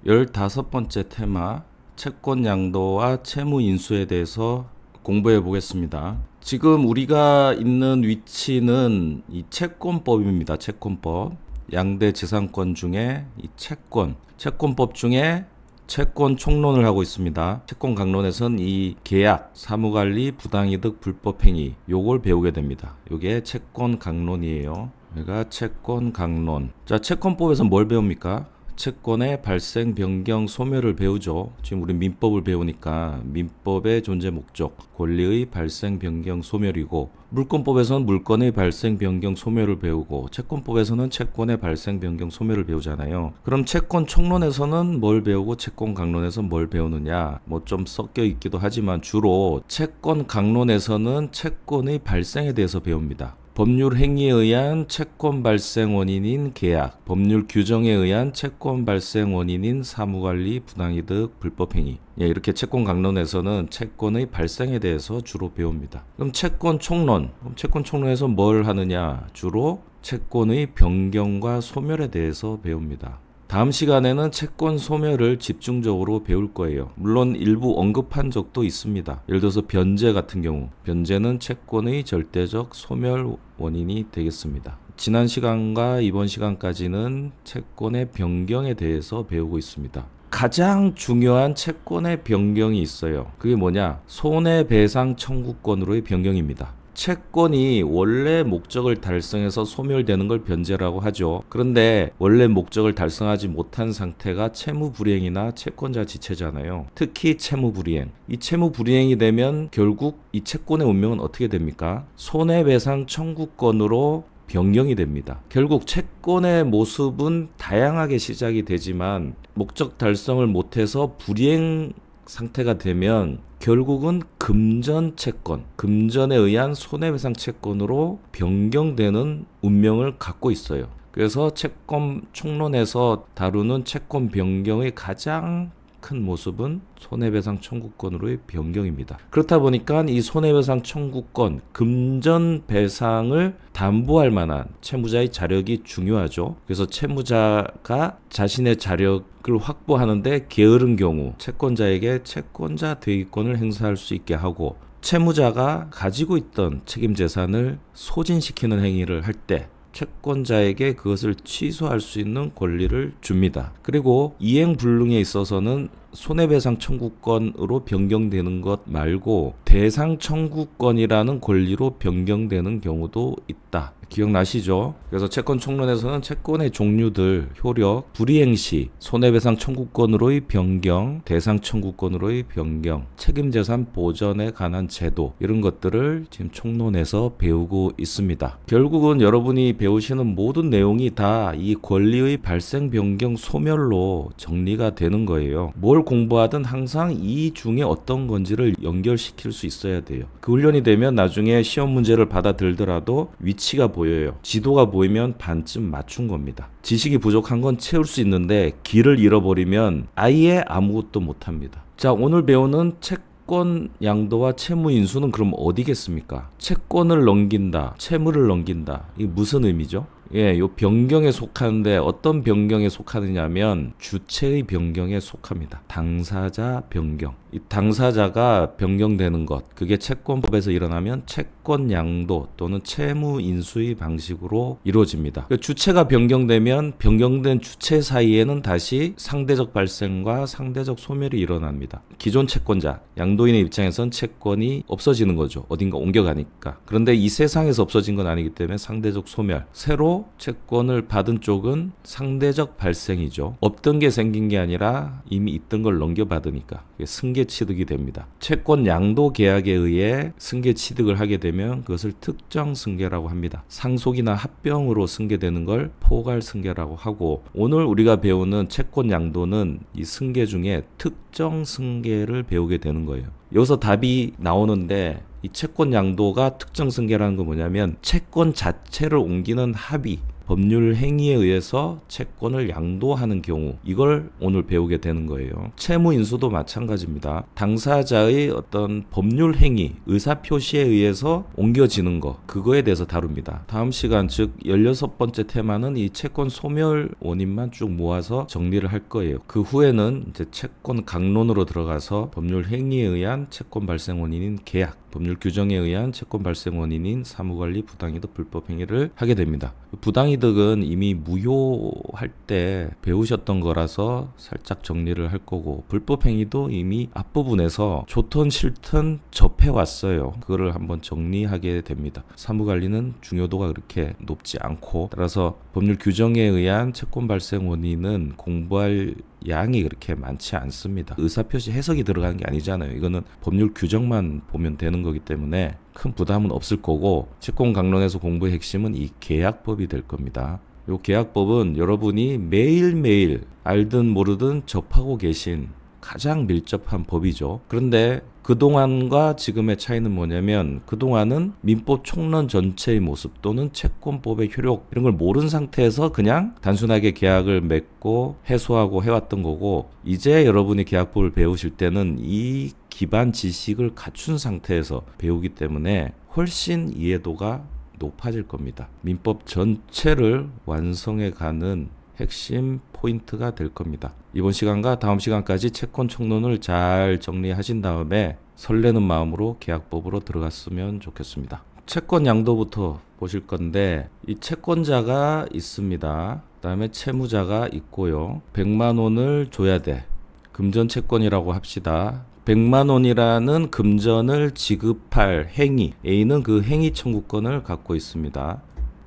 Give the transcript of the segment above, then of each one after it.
15번째 테마, 채권 양도와 채무 인수에 대해서 공부해 보겠습니다. 지금 우리가 있는 위치는 이 채권법입니다. 채권법. 양대 지상권 중에 이 채권법 중에 채권 총론을 하고 있습니다. 채권 강론에서는 이 계약, 사무관리, 부당이득, 불법행위 요걸 배우게 됩니다. 요게 채권 강론이에요. 여기가 채권 강론. 자, 채권법에서 뭘 배웁니까? 채권의 발생, 변경, 소멸을 배우죠. 지금 우리 민법을 배우니까 민법의 존재 목적, 권리의 발생, 변경, 소멸이고, 물권법에서는 물건의 발생, 변경, 소멸을 배우고, 채권법에서는 채권의 발생, 변경, 소멸을 배우잖아요. 그럼 채권 총론에서는 뭘 배우고 채권 강론에서 뭘 배우느냐? 뭐 좀 섞여 있기도 하지만 주로 채권 강론에서는 채권의 발생에 대해서 배웁니다. 법률 행위에 의한 채권 발생 원인인 계약, 법률 규정에 의한 채권 발생 원인인 사무관리, 부당이득, 불법행위. 이렇게 채권 강론에서는 채권의 발생에 대해서 주로 배웁니다. 그럼 채권 총론에서 뭘 하느냐? 주로 채권의 변경과 소멸에 대해서 배웁니다. 다음 시간에는 채권 소멸을 집중적으로 배울 거예요. 물론 일부 언급한 적도 있습니다. 예를 들어서 변제 같은 경우, 변제는 채권의 절대적 소멸 원인이 되겠습니다. 지난 시간과 이번 시간까지는 채권의 변경에 대해서 배우고 있습니다. 가장 중요한 채권의 변경이 있어요. 그게 뭐냐? 손해배상 청구권으로의 변경입니다. 채권이 원래 목적을 달성해서 소멸되는 걸 변제라고 하죠. 그런데 원래 목적을 달성하지 못한 상태가 채무불이행이나 채권자 지체잖아요. 특히 채무불이행. 이 채무불이행이 되면 결국 이 채권의 운명은 어떻게 됩니까? 손해배상 청구권으로 변경이 됩니다. 결국 채권의 모습은 다양하게 시작이 되지만 목적 달성을 못해서 불이행 상태가 되면 결국은 금전 채권, 금전에 의한 손해배상 채권으로 변경되는 운명을 갖고 있어요. 그래서 채권 총론에서 다루는 채권 변경의 가장 큰 모습은 손해배상 청구권으로의 변경입니다. 그렇다 보니까 이 손해배상 청구권, 금전 배상을 담보할 만한 채무자의 자력이 중요하죠. 그래서 채무자가 자신의 자력을 확보하는데 게으른 경우 채권자에게 채권자 대위권을 행사할 수 있게 하고, 채무자가 가지고 있던 책임 재산을 소진시키는 행위를 할 때 채권자에게 그것을 취소할 수 있는 권리를 줍니다. 그리고 이행불능에 있어서는 손해배상 청구권으로 변경되는 것 말고 대상 청구권이라는 권리로 변경되는 경우도 있다. 기억나시죠? 그래서 채권 총론에서는 채권의 종류들, 효력, 불이행 시 손해배상 청구권으로의 변경, 대상 청구권으로의 변경, 책임재산 보전에 관한 제도, 이런 것들을 지금 총론에서 배우고 있습니다. 결국은 여러분이 배우시는 모든 내용이 다 이 권리의 발생, 변경, 소멸로 정리가 되는 거예요. 뭘 공부하든 항상 이 중에 어떤 건지를 연결시킬 수 있어야 돼요. 그 훈련이 되면 나중에 시험 문제를 받아들더라도 위치가 보여요. 지도가 보이면 반쯤 맞춘 겁니다. 지식이 부족한 건 채울 수 있는데 길을 잃어버리면 아예 아무것도 못합니다. 자, 오늘 배우는 채권 양도와 채무 인수는 그럼 어디겠습니까? 채권을 넘긴다, 채무를 넘긴다. 이게 무슨 의미죠? 요 변경에 속하는데 어떤 변경에 속하느냐면 주체의 변경에 속합니다. 당사자 변경. 이 당사자가 변경되는 것, 그게 채권법에서 일어나면 채권 양도 또는 채무 인수의 방식으로 이루어집니다. 주체가 변경되면 변경된 주체 사이에는 다시 상대적 발생과 상대적 소멸이 일어납니다. 기존 채권자, 양도인의 입장에선 채권이 없어지는 거죠. 어딘가 옮겨가니까. 그런데 이 세상에서 없어진 건 아니기 때문에 상대적 소멸. 새로 채권을 받은 쪽은 상대적 발생이죠. 없던 게 생긴 게 아니라 이미 있던 걸 넘겨받으니까 승계 취득이 됩니다. 채권 양도 계약에 의해 승계 취득을 하게 되면 그것을 특정 승계라고 합니다. 상속이나 합병으로 승계되는 걸 포괄 승계라고 하고, 오늘 우리가 배우는 채권 양도는 이 승계 중에 특정 승계를 배우게 되는 거예요. 여기서 답이 나오는데, 이 채권 양도가 특정 승계라는 건 뭐냐면 채권 자체를 옮기는 합의, 법률 행위에 의해서 채권을 양도하는 경우, 이걸 오늘 배우게 되는 거예요. 채무 인수도 마찬가지입니다. 당사자의 어떤 법률 행위, 의사표시에 의해서 옮겨지는 거, 그거에 대해서 다룹니다. 다음 시간, 즉 16번째 테마는 이 채권 소멸 원인만 쭉 모아서 정리를 할 거예요. 그 후에는 이제 채권 강론으로 들어가서 법률 행위에 의한 채권 발생 원인인 계약, 법률 규정에 의한 채권 발생 원인인 사무관리 부당이득 불법행위를 하게 됩니다. 부당이득은 이미 무효할 때 배우셨던 거라서 살짝 정리를 할 거고, 불법행위도 이미 앞부분에서 좋든 싫든 접해왔어요. 그거를 한번 정리하게 됩니다. 사무관리는 중요도가 그렇게 높지 않고, 따라서 법률 규정에 의한 채권 발생 원인은 공부할 양이 그렇게 많지 않습니다. 의사표시 해석이 들어가는 게 아니잖아요. 이거는 법률 규정만 보면 되는 거기 때문에 큰 부담은 없을 거고, 채권 강론에서 공부의 핵심은 이 계약법이 될 겁니다. 이 계약법은 여러분이 매일매일 알든 모르든 접하고 계신 가장 밀접한 법이죠. 그런데 그동안과 지금의 차이는 뭐냐면, 그동안은 민법 총론 전체의 모습 또는 채권법의 효력, 이런 걸 모르는 상태에서 그냥 단순하게 계약을 맺고 해소하고 해왔던 거고, 이제 여러분이 계약법을 배우실 때는 이 기반 지식을 갖춘 상태에서 배우기 때문에 훨씬 이해도가 높아질 겁니다. 민법 전체를 완성해가는 핵심 포인트가 될 겁니다. 이번 시간과 다음 시간까지 채권 총론을 잘 정리하신 다음에 설레는 마음으로 계약법으로 들어갔으면 좋겠습니다. 채권 양도부터 보실 건데, 이 채권자가 있습니다. 그 다음에 채무자가 있고요. 100만 원을 줘야 돼. 금전 채권이라고 합시다. 100만 원이라는 금전을 지급할 행위, A는 그 행위 청구권을 갖고 있습니다.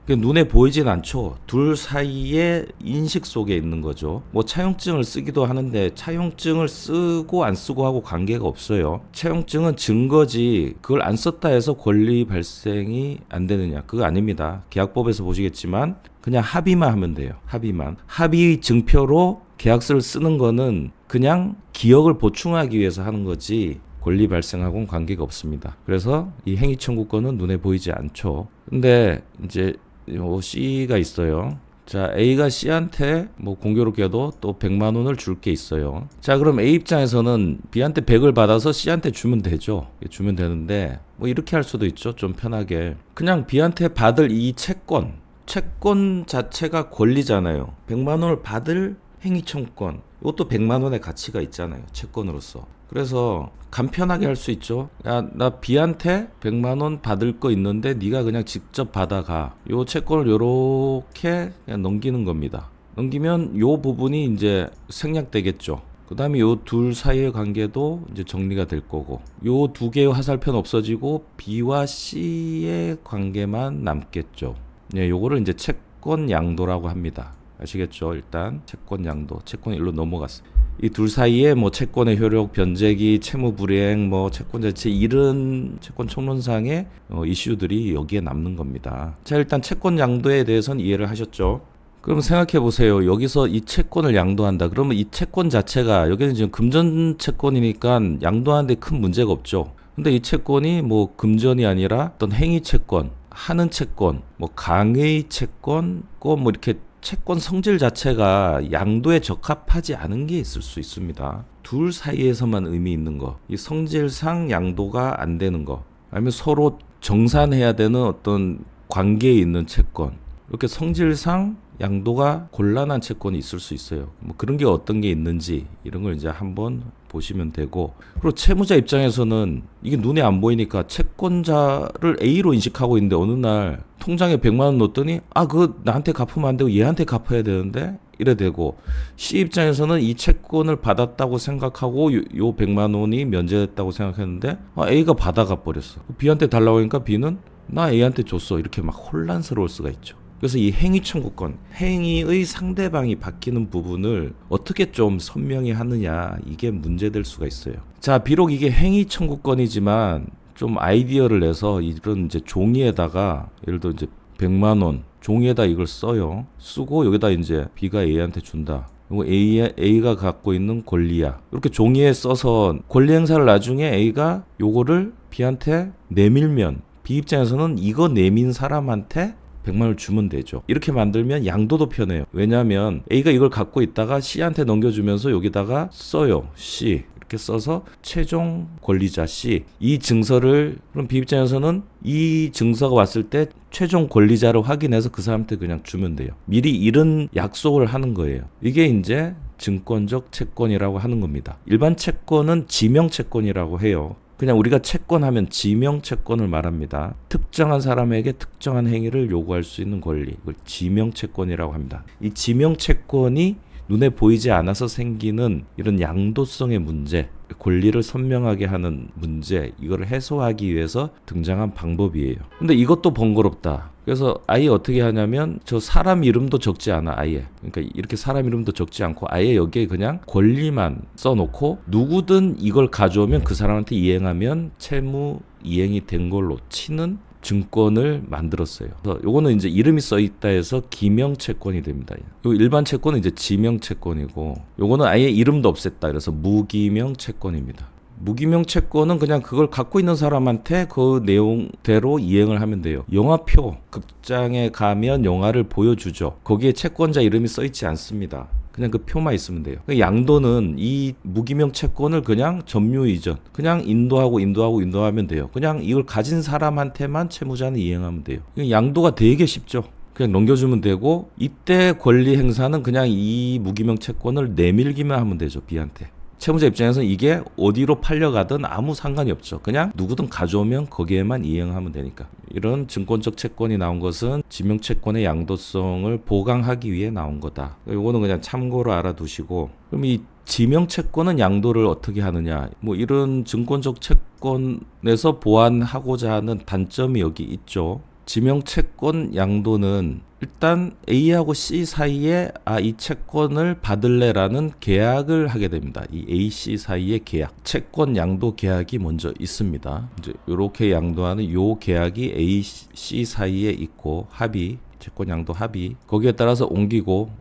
눈에 보이진 않죠. 둘 사이의 인식 속에 있는 거죠. 뭐 차용증을 쓰기도 하는데 차용증을 쓰고 안 쓰고 하고 관계가 없어요. 차용증은 증거지 그걸 안 썼다 해서 권리 발생이 안 되느냐, 그거 아닙니다. 계약법에서 보시겠지만 그냥 합의만 하면 돼요. 합의 증표로 계약서를 쓰는 거는 그냥 기억을 보충하기 위해서 하는 거지 권리 발생하고는 관계가 없습니다. 그래서 이 행위 청구권은 눈에 보이지 않죠. 근데 이제 요 C가 있어요. 자, A가 C한테 뭐 공교롭게도 또 100만 원을 줄 게 있어요. 자, 그럼 A 입장에서는 B한테 100을 받아서 C한테 주면 되죠. 주면 되는데 뭐 이렇게 할 수도 있죠. 좀 편하게. 그냥 B한테 받을 이 채권 자체가 권리잖아요. 100만 원을 받을 행위 청구권. 이것도 100만 원의 가치가 있잖아요. 채권으로서. 그래서 간편하게 할 수 있죠. 야, 나 B한테 100만 원 받을 거 있는데 네가 그냥 직접 받아가. 요 채권을 요렇게 그냥 넘기는 겁니다. 넘기면 요 부분이 이제 생략되겠죠. 그 다음에 요 둘 사이의 관계도 이제 정리가 될 거고, 요 두 개의 화살표는 없어지고 B와 C의 관계만 남겠죠. 네, 요거를 이제 채권 양도라고 합니다. 아시겠죠? 일단 채권 양도, 채권 일로 넘어갔어. 이 둘 사이에 뭐 채권의 효력, 변제기, 채무 불이행, 뭐 채권 자체, 이런 채권 총론상의 이슈들이 여기에 남는 겁니다. 자, 일단 채권 양도에 대해서는 이해를 하셨죠? 그럼 생각해 보세요. 여기서 이 채권을 양도한다. 그러면 이 채권 자체가, 여기는 지금 금전 채권이니까 양도하는데 큰 문제가 없죠. 근데 이 채권이 뭐 금전이 아니라 어떤 행위 채권, 하는 채권, 뭐 강의 채권, 뭐 이렇게 채권 성질 자체가 양도에 적합하지 않은 게 있을 수 있습니다. 둘 사이에서만 의미 있는 거, 이 성질상 양도가 안 되는 거, 아니면 서로 정산해야 되는 어떤 관계에 있는 채권, 이렇게 성질상 양도가 곤란한 채권이 있을 수 있어요. 뭐 그런 게 어떤 게 있는지 이런 걸 이제 한번 보시면 되고, 그리고 채무자 입장에서는 이게 눈에 안 보이니까 채권자를 A로 인식하고 있는데 어느 날 통장에 100만 원 넣었더니 그거 나한테 갚으면 안 되고 얘한테 갚아야 되는데 이래 되고, C 입장에서는 이 채권을 받았다고 생각하고 요 100만 원이 면제됐다고 생각했는데 A가 받아가 버렸어. B한테 달라고 하니까 B는 나 A한테 줬어. 이렇게 막 혼란스러울 수가 있죠. 그래서 이 행위 청구권, 행위의 상대방이 바뀌는 부분을 어떻게 좀 선명히 하느냐, 이게 문제될 수가 있어요. 자, 비록 이게 행위 청구권이지만 좀 아이디어를 내서 이런 이제 종이에다가, 예를 들어 이제 100만 원 종이에다 이걸 써요. 쓰고 여기다 이제 B가 A한테 준다. 그리고 A가 갖고 있는 권리야. 이렇게 종이에 써서 권리 행사를 나중에 A가 요거를 B한테 내밀면 B 입장에서는 이거 내민 사람한테 100만 원을 주면 되죠. 이렇게 만들면 양도도 편해요. 왜냐하면 A가 이걸 갖고 있다가 C한테 넘겨주면서 여기다가 써요. C 이렇게 써서 최종 권리자 C 이 증서를 그럼 B 입장에서는 이 증서가 왔을 때 최종 권리자를 확인해서 그 사람한테 그냥 주면 돼요. 미리 이런 약속을 하는 거예요. 이게 이제 증권적 채권이라고 하는 겁니다. 일반 채권은 지명 채권이라고 해요. 그냥 우리가 채권하면 지명 채권을 말합니다. 특정한 사람에게 특정한 행위를 요구할 수 있는 권리, 이걸 지명 채권이라고 합니다. 이 지명 채권이 눈에 보이지 않아서 생기는 이런 양도성의 문제, 권리를 선명하게 하는 문제, 이걸 해소하기 위해서 등장한 방법이에요. 근데 이것도 번거롭다. 그래서 아예 어떻게 하냐면 저 사람 이름도 적지 않아. 아예. 그러니까 이렇게 사람 이름도 적지 않고 아예 여기에 그냥 권리만 써놓고 누구든 이걸 가져오면 그 사람한테 이행하면 채무 이행이 된 걸로 치는 증권을 만들었어요. 그래서 요거는 이제 이름이 써 있다 해서 기명 채권이 됩니다. 요 일반 채권은 이제 지명 채권이고 요거는 아예 이름도 없앴다. 그래서 무기명 채권입니다. 무기명 채권은 그냥 그걸 갖고 있는 사람한테 그 내용대로 이행을 하면 돼요. 영화표, 극장에 가면 영화를 보여주죠. 거기에 채권자 이름이 써 있지 않습니다. 그냥 그 표만 있으면 돼요. 양도는 이 무기명 채권을 그냥 점유이전, 그냥 인도하면 돼요. 그냥 이걸 가진 사람한테만 채무자는 이행하면 돼요. 양도가 되게 쉽죠. 그냥 넘겨주면 되고 이때 권리 행사는 그냥 이 무기명 채권을 내밀기만 하면 되죠. B한테. 채무자 입장에서는 이게 어디로 팔려가든 아무 상관이 없죠. 그냥 누구든 가져오면 거기에만 이행하면 되니까. 이런 증권적 채권이 나온 것은 지명채권의 양도성을 보강하기 위해 나온 거다. 이거는 그냥 참고로 알아두시고, 그럼 이 지명채권은 양도를 어떻게 하느냐, 뭐 이런 증권적 채권에서 보완하고자 하는 단점이 여기 있죠. 지명채권 양도는 일단 A하고 C 사이에 이 채권을 받을래라는 계약을 하게 됩니다. 이 A, C 사이의 계약, 채권 양도 계약이 먼저 있습니다. 이제 이렇게 양도하는 요 계약이 A, C 사이에 있고 합의, 채권 양도 합의, 거기에 따라서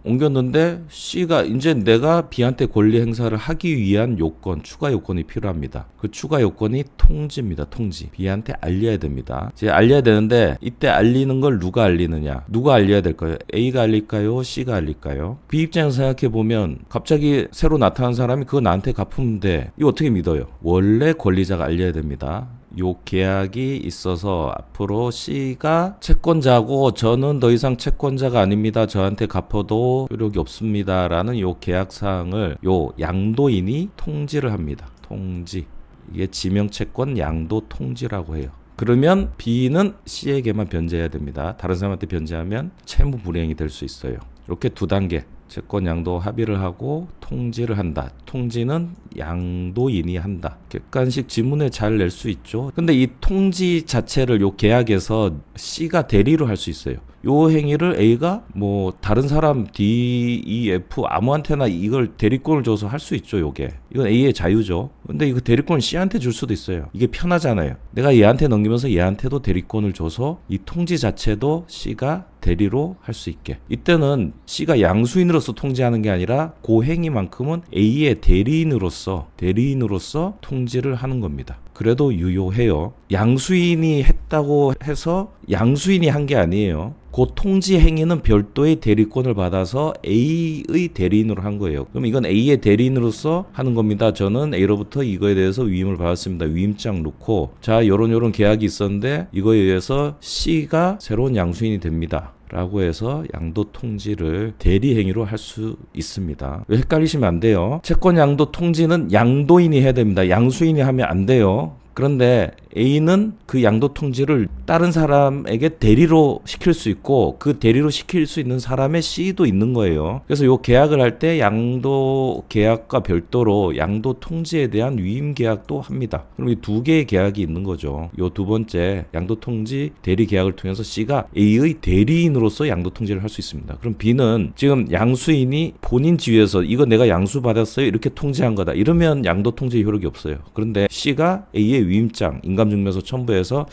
옮겼는데 C가 이제 내가 B한테 권리 행사를 하기 위한 요건, 추가 요건이 필요합니다. 그 추가 요건이 통지입니다. 통지. B한테 알려야 됩니다. 이제 알려야 되는데 이때 알리는 걸 누가 알리느냐? 누가 알려야 될까요? A가 알릴까요? C가 알릴까요? B 입장에서 생각해 보면 갑자기 새로 나타난 사람이 그거 나한테 갚으면 돼. 이거 어떻게 믿어요? 원래 권리자가 알려야 됩니다. 요 계약이 있어서 앞으로 C가 채권자고 저는 더 이상 채권자가 아닙니다. 저한테 갚아도 효력이 없습니다. 라는 요 계약사항을 요 양도인이 통지를 합니다. 통지. 이게 지명채권 양도 통지라고 해요. 그러면 B는 C에게만 변제해야 됩니다. 다른 사람한테 변제하면 채무 불이행이 될 수 있어요. 이렇게 두 단계. 채권 양도 합의를 하고 통지를 한다. 통지는 양도인이 한다. 객관식 지문에 잘 낼 수 있죠. 근데 이 통지 자체를 요 계약에서 C가 대리로 할 수 있어요. 요 행위를 A가 뭐 다른 사람 D, E, F 아무한테나 이걸 대리권을 줘서 할 수 있죠. 요게 이건 A의 자유죠. 근데 이거 대리권을 C한테 줄 수도 있어요. 이게 편하잖아요. 내가 얘한테 넘기면서 얘한테도 대리권을 줘서 이 통지 자체도 C가 대리로 할 수 있게. 이때는 C가 양수인으로서 통지하는 게 아니라 그 행위만큼은 A의 대리인으로서 통지를 하는 겁니다. 그래도 유효해요. 양수인이 했다고 해서 양수인이 한 게 아니에요. 그 통지 행위는 별도의 대리권을 받아서 A의 대리인으로 한 거예요. 그럼 이건 A의 대리인으로서 하는 겁니다. 저는 A로부터 이거에 대해서 위임을 받았습니다. 위임장 놓고 자 요런 계약이 있었는데 이거에 의해서 C가 새로운 양수인이 됩니다. 라고 해서 양도 통지를 대리 행위로 할 수 있습니다. 왜 헷갈리시면 안 돼요. 채권 양도 통지는 양도인이 해야 됩니다. 양수인이 하면 안 돼요. 그런데 A는 그 양도 통지를 다른 사람에게 대리로 시킬 수 있고 그 대리로 시킬 수 있는 사람의 C도 있는 거예요. 그래서 요 계약을 할 때 양도 계약과 별도로 양도 통지에 대한 위임 계약도 합니다. 그럼 이 두 개의 계약이 있는 거죠. 요 두 번째 양도 통지 대리 계약을 통해서 C가 A의 대리인으로서 양도 통지를 할 수 있습니다. 그럼 B는 지금 양수인이 본인 지위에서 이거 내가 양수 받았어요 이렇게 통지한 거다. 이러면 양도 통지 효력이 없어요. 그런데 C가 A의 위임장 인감증명서 첨부해서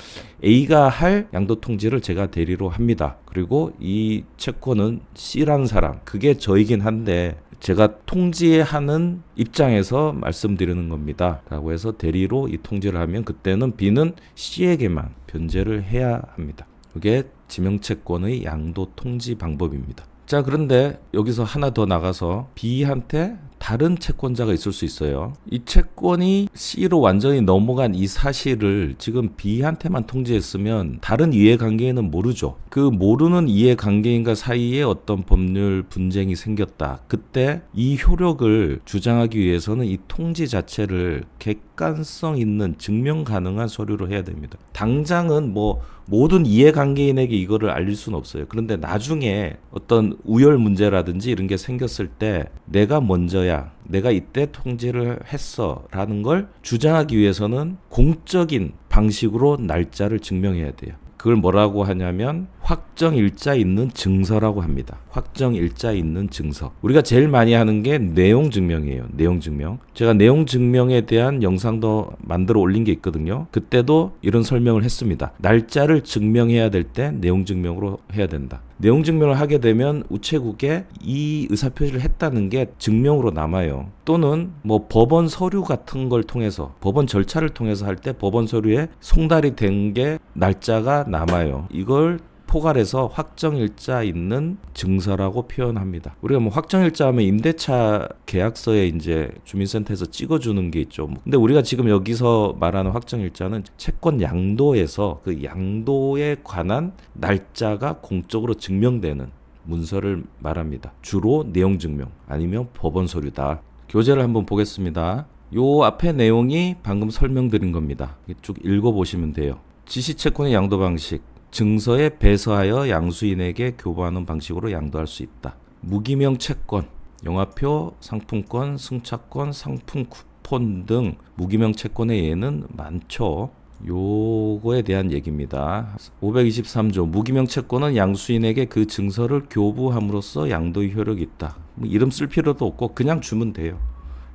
A가 할 양도 통지를 제가 대리로 합니다. 그리고 이 채권은 C라는 사람, 그게 저이긴 한데 제가 통지하는 입장에서 말씀드리는 겁니다. 라고 해서 대리로 이 통지를 하면 그때는 B는 C에게만 변제를 해야 합니다. 그게 지명채권의 양도 통지 방법입니다. 자, 그런데 여기서 하나 더 나가서 B한테 다른 채권자가 있을 수 있어요. 이 채권이 C로 완전히 넘어간 이 사실을 지금 B한테만 통지했으면 다른 이해관계인은 모르죠. 그 모르는 이해관계인과 사이에 어떤 법률 분쟁이 생겼다. 그때 이 효력을 주장하기 위해서는 이 통지 자체를 객관성 있는 증명 가능한 서류로 해야 됩니다. 당장은 뭐 모든 이해관계인에게 이거를 알릴 수는 없어요. 그런데 나중에 어떤 우열 문제라든지 이런 게 생겼을 때 내가 먼저야, 내가 이때 통지를 했어 라는 걸 주장하기 위해서는 공적인 방식으로 날짜를 증명해야 돼요. 그걸 뭐라고 하냐면 확정일자 있는 증서라고 합니다. 확정일자 있는 증서. 우리가 제일 많이 하는 게 내용증명이에요. 내용증명. 제가 내용증명에 대한 영상도 만들어 올린 게 있거든요. 그때도 이런 설명을 했습니다. 날짜를 증명해야 될 때 내용증명으로 해야 된다. 내용증명을 하게 되면 우체국에 이 의사표시를 했다는 게 증명으로 남아요. 또는 뭐 법원 서류 같은 걸 통해서, 법원 절차를 통해서 할 때 법원 서류에 송달이 된 게 날짜가 남아요. 이걸 포괄해서 확정일자 있는 증서라고 표현합니다. 우리가 뭐 확정일자 하면 임대차 계약서에 이제 주민센터에서 찍어주는 게 있죠. 근데 우리가 지금 여기서 말하는 확정일자는 채권 양도에서 그 양도에 관한 날짜가 공적으로 증명되는 문서를 말합니다. 주로 내용증명 아니면 법원 서류다. 교재를 한번 보겠습니다. 요 앞에 내용이 방금 설명드린 겁니다. 쭉 읽어보시면 돼요. 지시채권의 양도 방식. 증서에 배서하여 양수인에게 교부하는 방식으로 양도할 수 있다. 무기명 채권, 영화표, 상품권, 승차권, 상품 쿠폰 등 무기명 채권의 예는 많죠. 요거에 대한 얘기입니다. 523조 무기명 채권은 양수인에게 그 증서를 교부함으로써 양도의 효력이 있다. 뭐 이름 쓸 필요도 없고 그냥 주면 돼요.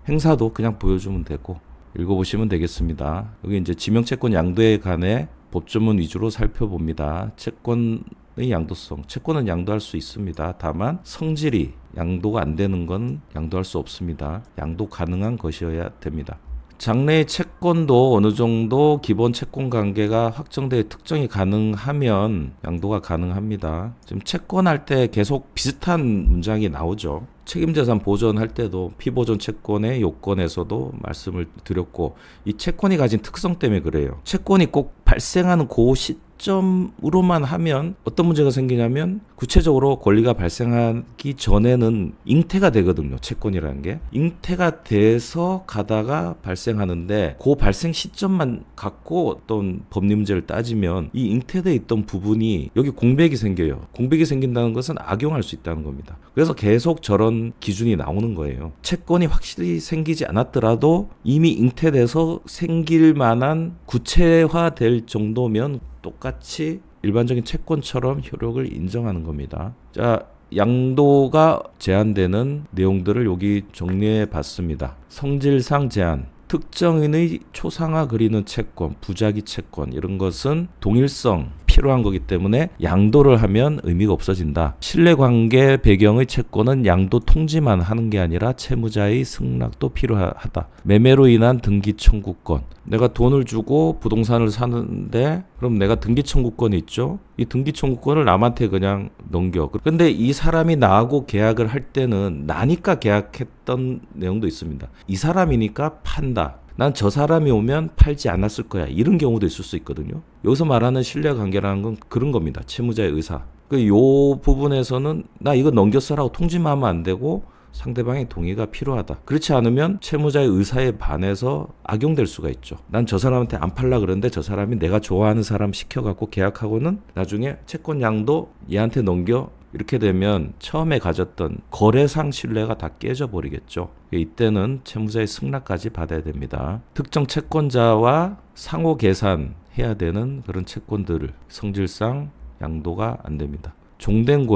행사도 그냥 보여주면 되고 읽어보시면 되겠습니다. 여기 이제 지명채권 양도에 관해 법조문 위주로 살펴봅니다. 채권의 양도성. 채권은 양도할 수 있습니다. 다만 성질이 양도가 안 되는 건 양도할 수 없습니다. 양도 가능한 것이어야 됩니다. 장래의 채권도 어느 정도 기본 채권 관계가 확정되어 특정이 가능하면 양도가 가능합니다. 지금 채권할 때 계속 비슷한 문장이 나오죠. 책임재산 보존할 때도 피보존 채권의 요건에서도 말씀을 드렸고 이 채권이 가진 특성 때문에 그래요. 채권이 꼭 발생하는 그 시점으로만 하면 어떤 문제가 생기냐면 구체적으로 권리가 발생하기 전에는 잉태가 되거든요. 채권이라는 게. 잉태가 돼서 가다가 발생하는데 그 발생 시점만 갖고 어떤 법리 문제를 따지면 이 잉태되어 있던 부분이 여기 공백이 생겨요. 공백이 생긴다는 것은 악용할 수 있다는 겁니다. 그래서 계속 저런 기준이 나오는 거예요. 채권이 확실히 생기지 않았더라도 이미 잉태돼서 생길 만한 구체화될 정도면 똑같이 일반적인 채권처럼 효력을 인정하는 겁니다. 자, 양도가 제한되는 내용들을 여기 정리해 봤습니다. 성질상 제한, 특정인의 초상화 그리는 채권, 부작위 채권 이런 것은 동일성 필요한 거기 때문에 양도를 하면 의미가 없어진다. 신뢰관계 배경의 채권은 양도 통지만 하는 게 아니라 채무자의 승낙도 필요하다. 매매로 인한 등기 청구권. 내가 돈을 주고 부동산을 사는데 그럼 내가 등기 청구권이 있죠. 이 등기 청구권을 남한테 그냥 넘겨. 근데 이 사람이 나하고 계약을 할 때는 나니까 계약했던 내용도 있습니다. 이 사람이니까 판다. 난 저 사람이 오면 팔지 않았을 거야. 이런 경우도 있을 수 있거든요. 여기서 말하는 신뢰관계라는 건 그런 겁니다. 채무자의 의사. 요 부분에서는 나 이거 넘겼어라고 통지만 하면 안 되고 상대방의 동의가 필요하다. 그렇지 않으면 채무자의 의사에 반해서 악용될 수가 있죠. 난 저 사람한테 안 팔라 그러는데 저 사람이 내가 좋아하는 사람 시켜갖고 계약하고는 나중에 채권 양도 얘한테 넘겨. 이렇게 되면 처음에 가졌던 거래상 신뢰가 다 깨져버리겠죠. 이때는 채무자의 승낙까지 받아야 됩니다. 특정 채권자와 상호 계산해야 되는 그런 채권들을 성질상 양도가 안 됩니다. 종된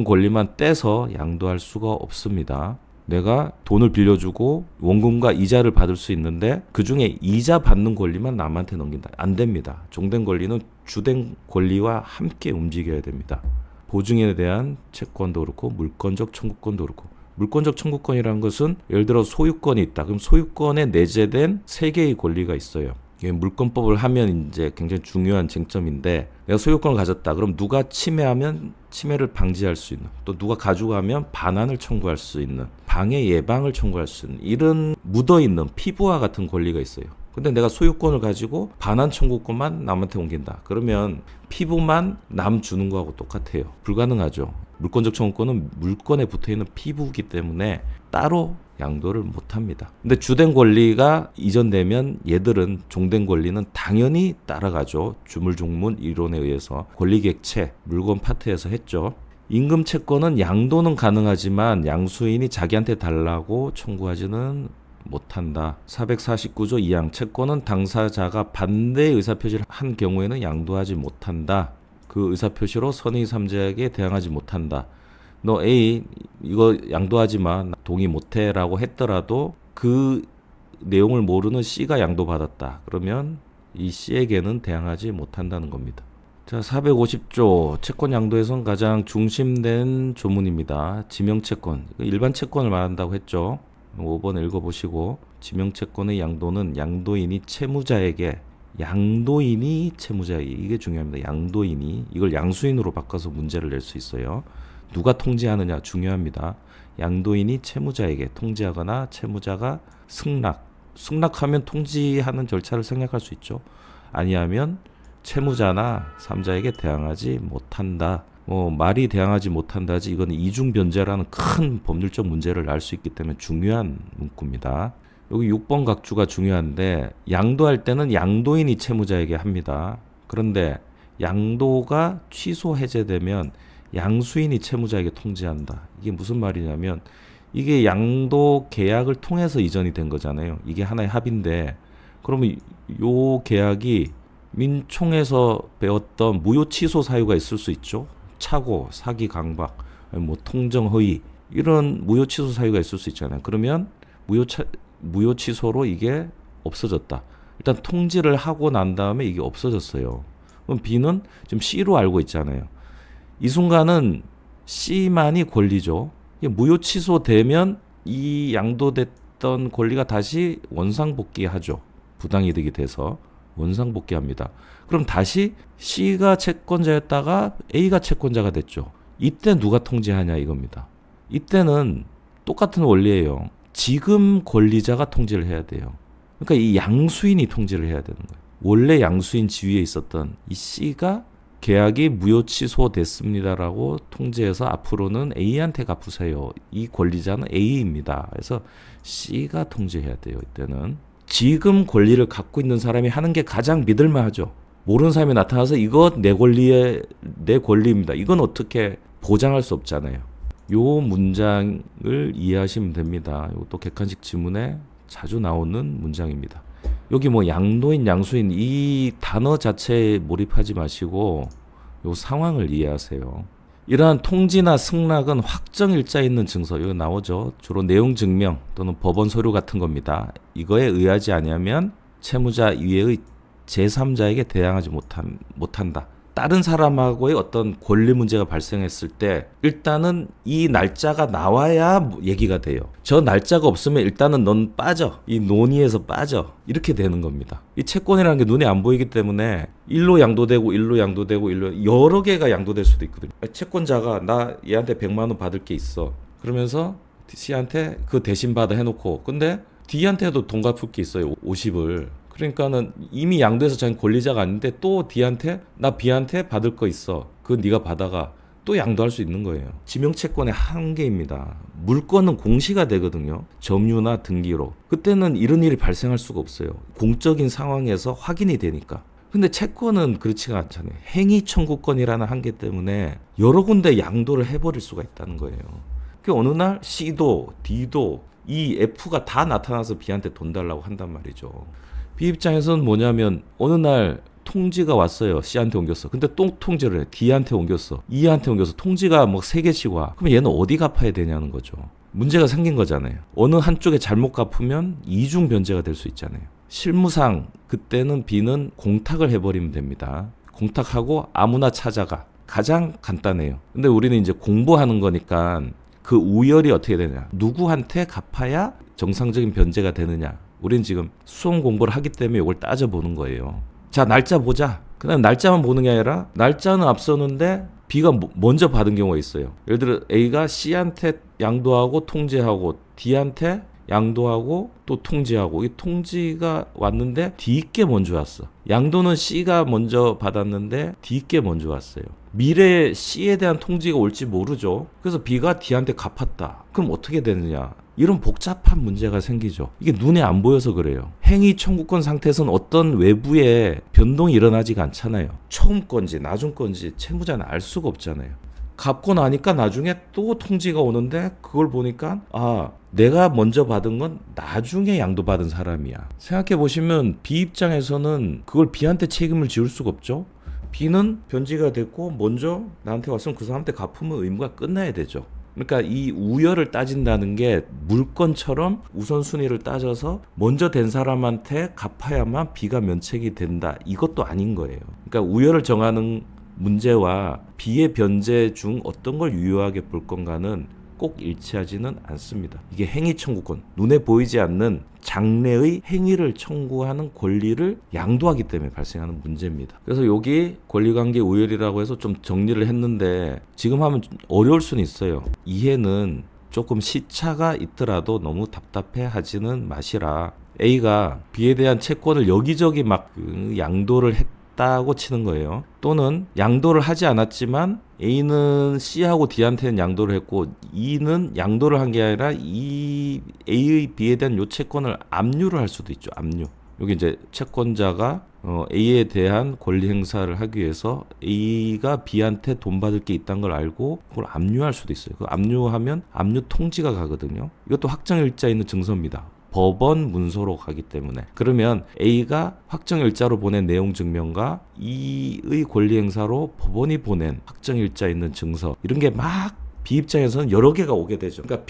권리만 떼서 양도할 수가 없습니다. 내가 돈을 빌려주고 원금과 이자를 받을 수 있는데 그중에 이자 받는 권리만 남한테 넘긴다. 안 됩니다. 종된 권리는 주된 권리와 함께 움직여야 됩니다. 보증에 대한 채권도 그렇고 물권적 청구권도 그렇고 물권적 청구권이라는 것은 예를 들어 소유권이 있다. 그럼 소유권에 내재된 세 개의 권리가 있어요. 이게 물권법을 하면 이제 굉장히 중요한 쟁점인데, 내가 소유권을 가졌다. 그럼 누가 침해하면 침해를 방지할 수 있는, 또 누가 가져가면 반환을 청구할 수 있는, 방해 예방을 청구할 수 있는 이런 묻어있는 피부와 같은 권리가 있어요. 근데 내가 소유권을 가지고 반환 청구권만 남한테 옮긴다. 그러면 피부만 남 주는 거하고 똑같아요. 불가능하죠. 물권적 청구권은 물권에 붙어있는 피부이기 때문에 따로 양도를 못합니다. 근데 주된 권리가 이전되면 얘들은 종된 권리는 당연히 따라가죠. 주물종문 이론에 의해서 권리객체 물권 파트에서 했죠. 임금 채권은 양도는 가능하지만 양수인이 자기한테 달라고 청구하지는 못한다. 449조 2항 채권은 당사자가 반대의 의사표시를 한 경우에는 양도하지 못한다. 그 의사표시로 선의 3자에게 대항하지 못한다. 너 A 이거 양도하지 마. 동의 못해 라고 했더라도 그 내용을 모르는 C가 양도받았다. 그러면 이 C에게는 대항하지 못한다는 겁니다. 자, 450조 채권 양도에선 가장 중심된 조문입니다. 지명채권. 일반 채권을 말한다고 했죠. 5번 읽어보시고, 지명채권의 양도는 양도인이 채무자에게, 양도인이 채무자에게, 이게 중요합니다. 양도인이, 이걸 양수인으로 바꿔서 문제를 낼 수 있어요. 누가 통지하느냐 중요합니다. 양도인이 채무자에게 통지하거나 채무자가 승낙하면 통지하는 절차를 생략할 수 있죠. 아니하면 채무자나 3자에게 대항하지 못한다. 말이 대항하지 못한다지, 이건 이중변제라는 큰 법률적 문제를 알 수 있기 때문에 중요한 문구입니다. 여기 6번 각주가 중요한데, 양도할 때는 양도인이 채무자에게 합니다. 그런데 양도가 취소 해제되면 양수인이 채무자에게 통지한다. 이게 무슨 말이냐면, 이게 양도 계약을 통해서 이전이 된 거잖아요. 이게 하나의 합의인데, 그러면 요 계약이 민총에서 배웠던 무효 취소 사유가 있을 수 있죠. 착오, 사기, 강박, 통정, 허위, 이런 무효 취소 사유가 있을 수 있잖아요. 그러면 무효 취소로 이게 없어졌다. 일단 통지를 하고 난 다음에 이게 없어졌어요. 그럼 B는 지금 C로 알고 있잖아요. 이 순간은 C만이 권리죠. 무효 취소되면 이 양도됐던 권리가 다시 원상복귀하죠. 부당이득이 돼서 원상복귀합니다. 그럼 다시 C가 채권자였다가 A가 채권자가 됐죠. 이때 누가 통지하냐 이겁니다. 이때는 똑같은 원리예요. 지금 권리자가 통지를 해야 돼요. 그러니까 이 양수인이 통지를 해야 되는 거예요. 원래 양수인 지위에 있었던 이 C가 계약이 무효 취소됐습니다라고 통지해서 앞으로는 A한테 갚으세요. 이 권리자는 A입니다. 그래서 C가 통지해야 돼요. 이때는 지금 권리를 갖고 있는 사람이 하는 게 가장 믿을만하죠. 모르는 사람이 나타나서 이거 내 권리입니다. 이건 어떻게 보장할 수 없잖아요. 요 문장을 이해하시면 됩니다. 이것도 객관식 지문에 자주 나오는 문장입니다. 여기 양도인, 양수인 이 단어 자체에 몰입하지 마시고 요 상황을 이해하세요. 이러한 통지나 승낙은 확정일자 있는 증서, 여기 나오죠. 주로 내용 증명 또는 법원 서류 같은 겁니다. 이거에 의하지 아니하면 채무자 이외의 제3자에게 대항하지 못한다. 다른 사람하고의 어떤 권리 문제가 발생했을 때 일단은 이 날짜가 나와야 얘기가 돼요. 저 날짜가 없으면 일단은 넌 빠져. 이 논의에서 빠져. 이렇게 되는 겁니다. 이 채권이라는 게 눈에 안 보이기 때문에 일로 양도되고 일로 양도되고 일로 여러 개가 양도될 수도 있거든요. 채권자가 나 얘한테 100만 원 받을 게 있어. 그러면서 C한테 그 대신 받아 해놓고, 근데 D한테도 돈 갚을 게 있어요. 50을. 그러니까는 이미 양도해서 자기 권리자가 아닌데 또 D한테 나 B한테 받을 거 있어. 그거 네가 받아가. 또 양도할 수 있는 거예요. 지명채권의 한계입니다. 물권은 공시가 되거든요. 점유나 등기로. 그때는 이런 일이 발생할 수가 없어요. 공적인 상황에서 확인이 되니까. 근데 채권은 그렇지가 않잖아요. 행위 청구권이라는 한계 때문에 여러 군데 양도를 해버릴 수가 있다는 거예요. 그 어느 날 C도 D도 이 F가 다 나타나서 B한테 돈 달라고 한단 말이죠. B 입장에서는 뭐냐면 어느 날 통지가 왔어요. C한테 옮겼어. 근데 또 통지를 해. D한테 옮겼어. E한테 옮겼어. 통지가 3개씩 와. 그럼 얘는 어디 갚아야 되냐는 거죠. 문제가 생긴 거잖아요. 어느 한쪽에 잘못 갚으면 이중 변제가 될 수 있잖아요. 실무상 그때는 B는 공탁을 해버리면 됩니다. 공탁하고 아무나 찾아가. 가장 간단해요. 근데 우리는 이제 공부하는 거니까 그 우열이 어떻게 되냐. 누구한테 갚아야 정상적인 변제가 되느냐. 우린 지금 수험 공부를 하기 때문에 이걸 따져보는 거예요. 자, 날짜 보자. 그다음 날짜만 보는 게 아니라 날짜는 앞서는데 B가 먼저 받은 경우가 있어요. 예를 들어 A가 C한테 양도하고 통지하고 D한테 양도하고 또 통지하고, 이 통지가 왔는데 D께 먼저 왔어. 양도는 C가 먼저 받았는데 D께 먼저 왔어요. 미래에 C에 대한 통지가 올지 모르죠. 그래서 B가 D한테 갚았다. 그럼 어떻게 되느냐? 이런 복잡한 문제가 생기죠. 이게 눈에 안 보여서 그래요. 행위 청구권 상태에서는 어떤 외부의 변동이 일어나지가 않잖아요. 처음 건지 나중 건지 채무자는 알 수가 없잖아요. 갚고 나니까 나중에 또 통지가 오는데 그걸 보니까 내가 먼저 받은 건 나중에 양도받은 사람이야. 생각해 보시면 B 입장에서는 그걸 B한테 책임을 지울 수가 없죠. B는 변제가 됐고 먼저 나한테 왔으면 그 사람한테 갚으면 의무가 끝나야 되죠. 그러니까 이 우열을 따진다는 게 물건처럼 우선순위를 따져서 먼저 된 사람한테 갚아야만 B가 면책이 된다. 이것도 아닌 거예요. 그러니까 우열을 정하는 문제와 B의 변제 중 어떤 걸 유효하게 볼 건가는 꼭 일치하지는 않습니다. 이게 행위 청구권, 눈에 보이지 않는 장래의 행위를 청구하는 권리를 양도하기 때문에 발생하는 문제입니다. 그래서 여기 권리관계 우열이라고 해서 좀 정리를 했는데 지금 하면 좀 어려울 수는 있어요. 이해는 조금 시차가 있더라도 너무 답답해 하지는 마시라. A가 B에 대한 채권을 여기저기 막 양도를 했다고 치는 거예요. 또는 양도를 하지 않았지만 A는 C하고 D한테는 양도를 했고 E는 양도를 한 게 아니라 이 A의 B에 대한 요 채권을 압류를 할 수도 있죠. 압류. 여기 이제 채권자가 A에 대한 권리 행사를 하기 위해서 A가 B한테 돈 받을 게 있다는 걸 알고 그걸 압류할 수도 있어요. 그 압류하면 압류 통지가 가거든요. 이것도 확정일자 있는 증서입니다. 법원 문서로 가기 때문에. 그러면 A가 확정일자로 보낸 내용 증명과 E의 권리 행사로 법원이 보낸 확정일자 있는 증서, 이런 게 막 B 입장에서는 여러 개가 오게 되죠. 그러니까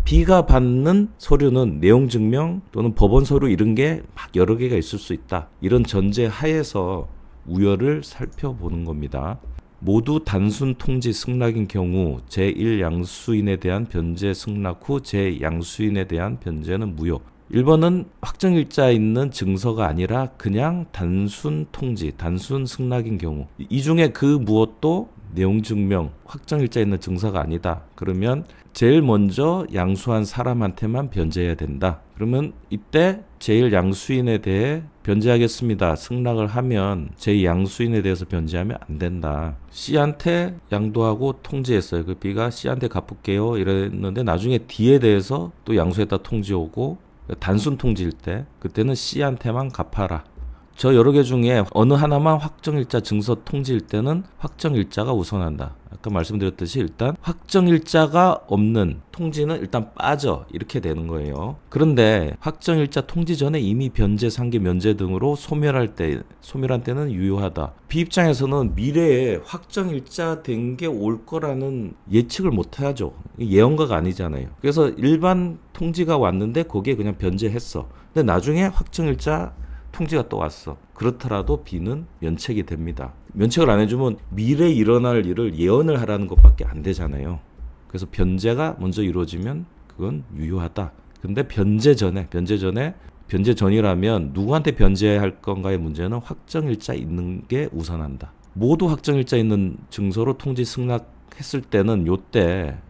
B가 받는 서류는 내용 증명 또는 법원 서류 이런 게 막 여러 개가 있을 수 있다. 이런 전제 하에서 우열을 살펴보는 겁니다. 모두 단순 통지 승낙인 경우 제1양수인에 대한 변제 승낙 후 제2양수인에 대한 변제는 무효. 1번은 확정일자 있는 증서가 아니라 그냥 단순 통지, 단순 승낙인 경우. 이 중에 그 무엇도 내용 증명, 확정일자 있는 증서가 아니다. 그러면 제일 먼저 양수한 사람한테만 변제해야 된다. 그러면 이때 제일 양수인에 대해 변제하겠습니다. 승낙을 하면 제2양수인에 대해서 변제하면 안 된다. C한테 양도하고 통지했어요. 그 B가 C한테 갚을게요 이랬는데 나중에 D에 대해서 또 양수했다 통지 오고, 단순 통지일 때 그때는 C한테만 갚아라. 저 여러 개 중에 어느 하나만 확정일자 증서 통지일 때는 확정일자가 우선한다. 아까 말씀드렸듯이 일단 확정일자가 없는 통지는 일단 빠져, 이렇게 되는 거예요. 그런데 확정일자 통지 전에 이미 변제, 상계, 면제 등으로 소멸한 때는 유효하다. B 입장에서는 미래에 확정일자 된 게 올 거라는 예측을 못 하죠. 예언가가 아니잖아요. 그래서 일반 통지가 왔는데 거기에 그냥 변제했어. 근데 나중에 확정일자 통지가 또 왔어. 그렇더라도 B는 면책이 됩니다. 면책을 안 해주면 미래에 일어날 일을 예언을 하라는 것밖에 안 되잖아요. 그래서 변제가 먼저 이루어지면 그건 유효하다. 근데 변제 전이라면 누구한테 변제할 건가의 문제는 확정일자 있는 게 우선한다. 모두 확정일자 있는 증서로 통지 승낙했을 때는 요때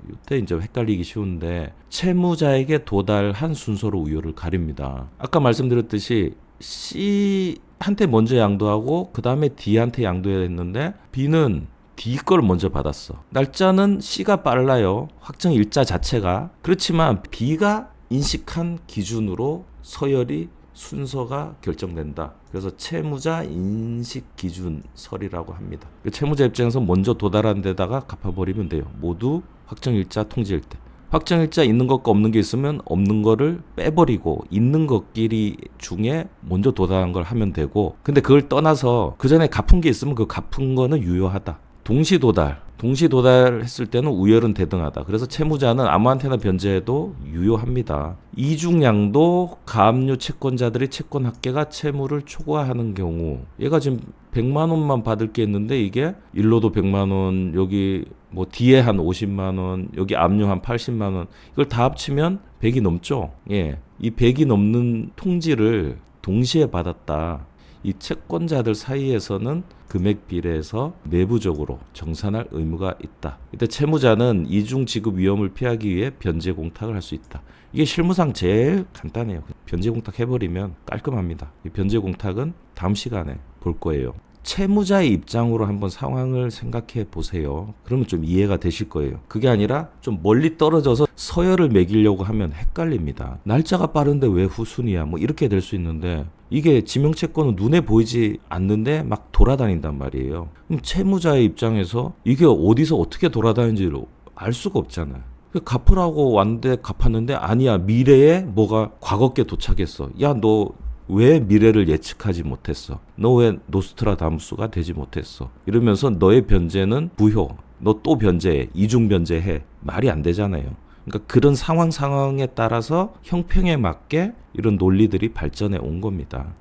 이제 헷갈리기 쉬운데 채무자에게 도달한 순서로 우열을 가립니다. 아까 말씀드렸듯이 C한테 먼저 양도하고 그 다음에 D한테 양도해야 했는데 B는 D 걸 먼저 받았어. 날짜는 C가 빨라요. 확정일자 자체가. 그렇지만 B가 인식한 기준으로 서열이 순서가 결정된다. 그래서 채무자 인식 기준설이라고 합니다. 채무자 입장에서 먼저 도달한 데다가 갚아버리면 돼요. 모두 확정일자 통지일 때. 확정일자 있는 것과 없는 게 있으면 없는 거를 빼버리고 있는 것끼리 중에 먼저 도달한 걸 하면 되고, 근데 그걸 떠나서 그 전에 갚은 게 있으면 그 갚은 거는 유효하다. 동시도달, 동시 도달했을 때는 우열은 대등하다. 그래서 채무자는 아무한테나 변제해도 유효합니다. 이중양도 가압류 채권자들이 채권 합계가 채무를 초과하는 경우, 얘가 지금 100만 원만 받을 게 있는데 이게 일로도 100만 원, 여기 뭐 뒤에 한 50만 원, 여기 압류 한 80만 원, 이걸 다 합치면 100이 넘죠. 예, 이 100이 넘는 통지를 동시에 받았다. 이 채권자들 사이에서는 금액 비례해서 내부적으로 정산할 의무가 있다. 이때 채무자는 이중 지급 위험을 피하기 위해 변제 공탁을 할 수 있다. 이게 실무상 제일 간단해요. 변제 공탁 해버리면 깔끔합니다. 이 변제 공탁은 다음 시간에 볼 거예요. 채무자의 입장으로 한번 상황을 생각해 보세요. 그러면 좀 이해가 되실 거예요. 그게 아니라 좀 멀리 떨어져서 서열을 매기려고 하면 헷갈립니다. 날짜가 빠른데 왜 후순위야? 뭐 이렇게 될 수 있는데, 이게 지명채권은 눈에 보이지 않는데 막 돌아다닌단 말이에요. 그럼 채무자의 입장에서 이게 어디서 어떻게 돌아다니는지를 알 수가 없잖아요. 갚으라고 왔는데 갚았는데 아니야, 미래에 뭐가 과거께 도착했어. 야, 너 왜 미래를 예측하지 못했어? 너 왜 노스트라다무스가 되지 못했어? 이러면서 너의 변제는 부효, 너 또 변제해, 이중 변제해. 말이 안 되잖아요. 그러니까 그런 상황에 따라서 형평에 맞게 이런 논리들이 발전해 온 겁니다.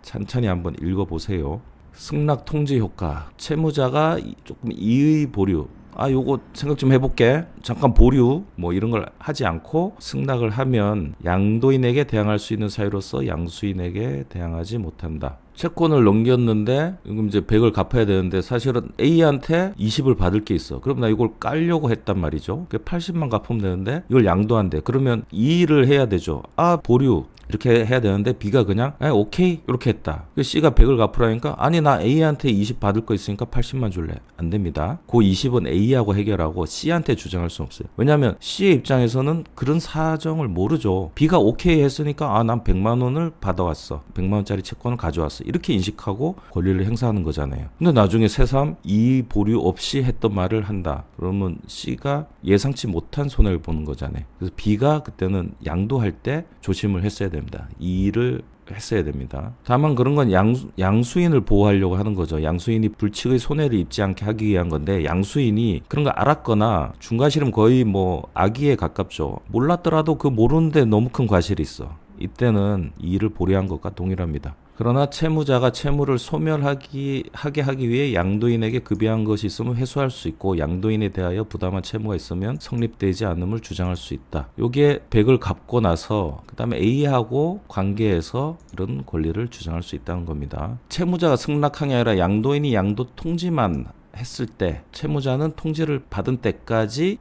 천천히 한번 읽어보세요. 승낙 통지 효과. 채무자가 조금 이의 보류, 요거 생각 좀 해볼게, 잠깐 보류, 뭐 이런 걸 하지 않고 승낙을 하면 양도인에게 대항할 수 있는 사유로서 양수인에게 대항하지 못한다. 채권을 넘겼는데 지금 이제 100을 갚아야 되는데 사실은 A한테 20을 받을 게 있어. 그럼 나 이걸 깔려고 했단 말이죠. 80만 갚으면 되는데 이걸 양도한대. 그러면 이의를 해야 되죠. 보류 이렇게 해야 되는데 B가 그냥 오케이 이렇게 했다. C가 100을 갚으라니까 아니 나 A한테 20 받을 거 있으니까 80만 줄래. 안 됩니다. 그 20은 A하고 해결하고 C한테 주장할 수 없어요. 왜냐하면 C의 입장에서는 그런 사정을 모르죠. B가 오케이 했으니까 난 100만 원을 받아왔어. 100만 원짜리 채권을 가져왔어. 이렇게 인식하고 권리를 행사하는 거잖아요. 근데 나중에 새삼 이의 보류 없이 했던 말을 한다. 그러면 C가 예상치 못한 손해를 보는 거잖아요. 그래서 B가 그때는 양도할 때 조심을 했어야 됩니다. 이 일을 했어야 됩니다. 다만 그런 건 양수인을 보호하려고 하는 거죠. 양수인이 불칙의 손해를 입지 않게 하기 위한 건데, 양수인이 그런 거 알았거나 중과실은 거의 뭐 악의에 가깝죠. 몰랐더라도 그 모르는데 너무 큰 과실이 있어. 이때는 이 일을 보류한 것과 동일합니다. 그러나 채무자가 채무를 소멸하게 하기 위해 양도인에게 급여한 것이 있으면 회수할 수 있고, 양도인에 대하여 부담한 채무가 있으면 성립되지 않음을 주장할 수 있다. 요게 100을 갚고 나서 그 다음에 A하고 관계해서 이런 권리를 주장할 수 있다는 겁니다. 채무자가 승낙한 게 아니라 양도인이 양도 통지만 했을 때, 채무자는 통지를 받은 때까지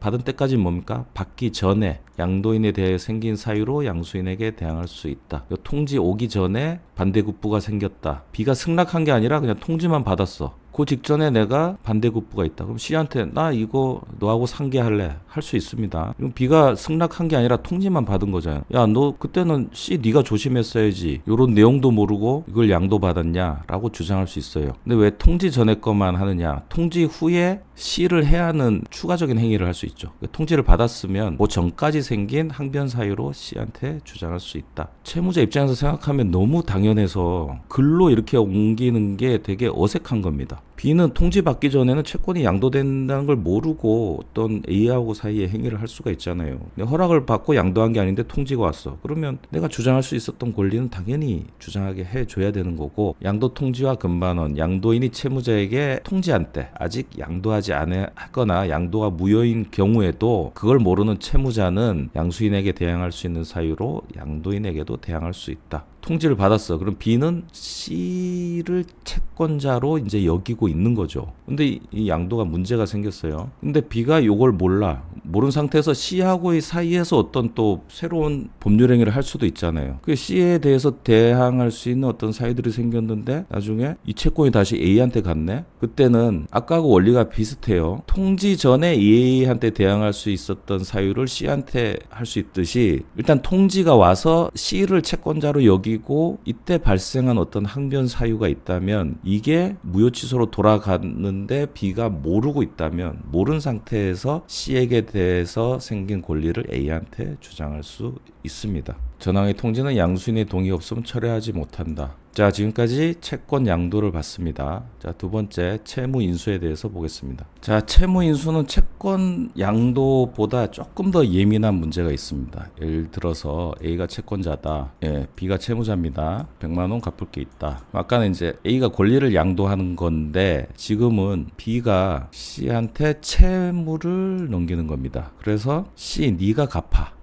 뭡니까? 받기 전에 양도인에 대해 생긴 사유로 양수인에게 대항할 수 있다. 통지 오기 전에 반대급부가 생겼다. B가 승낙한 게 아니라 그냥 통지만 받았어. 그 직전에 내가 반대급부가 있다. 그럼 C한테 나 이거 너하고 상계할래. 할 수 있습니다. 그럼 B가 승낙한 게 아니라 통지만 받은 거잖아요. 야, 너 그때는 C 네가 조심했어야지. 요런 내용도 모르고 이걸 양도받았냐? 라고 주장할 수 있어요. 근데 왜 통지 전에 것만 하느냐? 통지 후에 C를 해야 하는 추가적인 행위를 할 수 있죠. 통지를 받았으면 그 전까지 생긴 항변 사유로 C한테 주장할 수 있다. 채무자 입장에서 생각하면 너무 당연해서 글로 이렇게 옮기는 게 되게 어색한 겁니다. B는 통지 받기 전에는 채권이 양도된다는 걸 모르고 어떤 A하고 사이에 행위를 할 수가 있잖아요. 근데 허락을 받고 양도한 게 아닌데 통지가 왔어. 그러면 내가 주장할 수 있었던 권리는 당연히 주장하게 해줘야 되는 거고, 양도 통지와 금반원, 양도인이 채무자에게 통지한 때 아직 양도하지 않거나 양도가 무효인 경우에도 그걸 모르는 채무자는 양수인에게 대항할 수 있는 사유로 양도인에게도 대항할 수 있다. 통지를 받았어. 그럼 B는 C를 채권자로 이제 여기고 있는 거죠. 근데 이 양도가 문제가 생겼어요. 근데 B가 요걸 모르는 상태에서 C하고의 사이에서 어떤 또 새로운 법률 행위를 할 수도 있잖아요. 그 C에 대해서 대항할 수 있는 어떤 사유들이 생겼는데 나중에 이 채권이 다시 A한테 갔네. 그때는 아까하고 원리가 비슷해요. 통지 전에 A한테 대항할 수 있었던 사유를 C한테 할 수 있듯이, 일단 통지가 와서 C를 채권자로 여기고 이때 발생한 어떤 항변 사유가 있다면 이게 무효 취소로 돌아갔는데 B가 모르고 있다면, 모른 상태에서 C에게 대해서 생긴 권리를 A한테 주장할 수 있습니다. 전항의 통지는 양수인의 동의 없으면 철회하지 못한다. 자, 지금까지 채권 양도를 봤습니다. 자, 두 번째 채무 인수에 대해서 보겠습니다. 자, 채무 인수는 채권 양도보다 조금 더 예민한 문제가 있습니다. 예를 들어서 A가 채권자다. 예, B가 채무자입니다. 100만 원 갚을 게 있다. 아까는 이제 A가 권리를 양도하는 건데 지금은 B가 C한테 채무를 넘기는 겁니다. 그래서 C, 네가 갚아.